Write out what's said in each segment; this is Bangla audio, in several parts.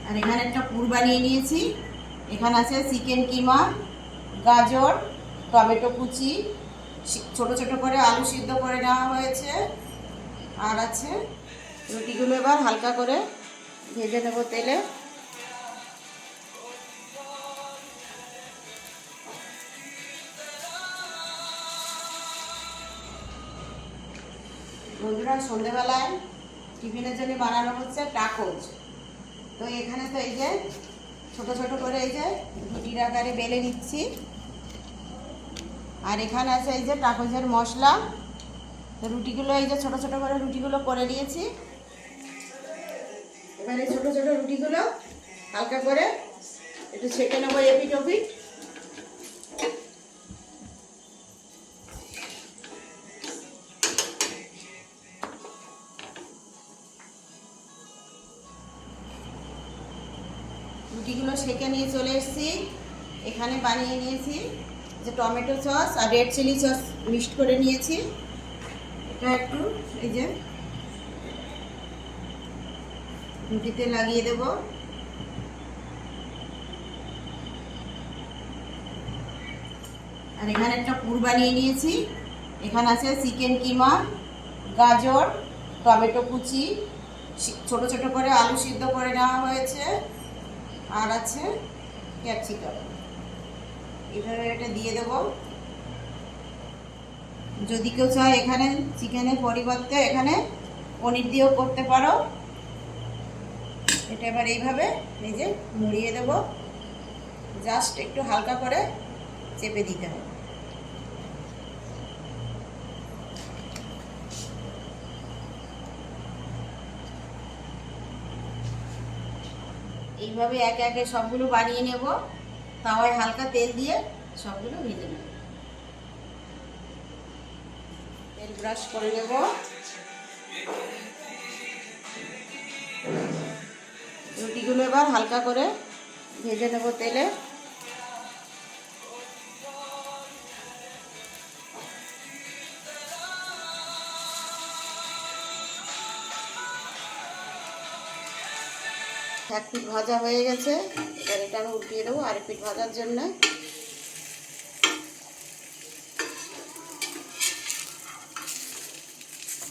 আর এখানে একটা পুর বানিয়ে নিয়েছি। এখানে আছে চিকেন কিমা, গাজর, টমেটো কুচি, ছোট ছোট করে আলু সিদ্ধ করে নেওয়া হয়েছে। আর আছে রুটিগুলো এবার হালকা করে ভেজে নেব তেলে। বন্ধুরা, সন্ধেবেলায় টিফিনের জন্য বানানো হচ্ছে টাকোজ। তো এখানে তো এই যে ছোট ছোট করে এই যে রুটির আকারে বেলে নিচ্ছি। আর এখানে আছে এই যে টাকোজের মশলা। তো রুটিগুলো এই যে ছোট ছোট করে রুটিগুলো করে নিয়েছি। এবার এই ছোট ছোট রুটিগুলো হালকা করে একটু ছেঁকে নেবো এপিট ওপিট। রুটিগুলো সেঁকে নিয়ে চলে এসেছি। এখানে বানিয়ে নিয়েছি যে টমেটো সস আর রেড চিলি সস মিক্সড করে নিয়েছি। এটা একটু এই যে রুটিতে লাগিয়ে দেব। আর এখানে একটা পুর বানিয়ে নিয়েছি। এখানে আছে চিকেন কিমা, গাজর, টমেটো কুচি, ছোট ছোট করে আলু সিদ্ধ করে নেওয়া হয়েছে। আর আছে ক্যাপসিকাম। এভাবে এটা দিয়ে দেব। যদি কেউ চায় এখানে চিকেনের পরিবর্তে এখানে পনির দিয়েও করতে পারো। এটা এবার এইভাবে এই যে মুড়িয়ে দেব। জাস্ট একটু হালকা করে চেপে দিতে হবে। এইভাবে একে একে সবগুলো বানিয়ে নেব। তাওয়ায় হালকা তেল দিয়ে সবগুলো ভেজে নেব। তেল ব্রাশ করে নেব। রুটিগুলো এবার হালকা করে ভেজে নেব তেলে। এক পিঠ ভাজা হয়ে গেছে। এবার এটা আমি উল্টিয়ে দেবো আরেক পিঠ ভাজার জন্য।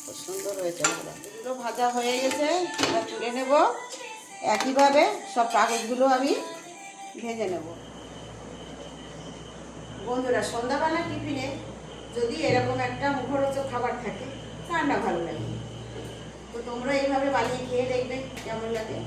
খুব সুন্দর হয়েছে। এগুলো ভাজা হয়ে গেছে, এবার তুলে নেব। একইভাবে সব কাগজগুলো আমি ভেজে নেব। বন্ধুরা, সন্ধ্যাবেলা টিফিনে যদি এরকম একটা মুখরোচক খাবার থাকে, কার না ভালো লাগে। তো তোমরা এইভাবে বানিয়ে খেয়ে দেখবে কেমন লাগে।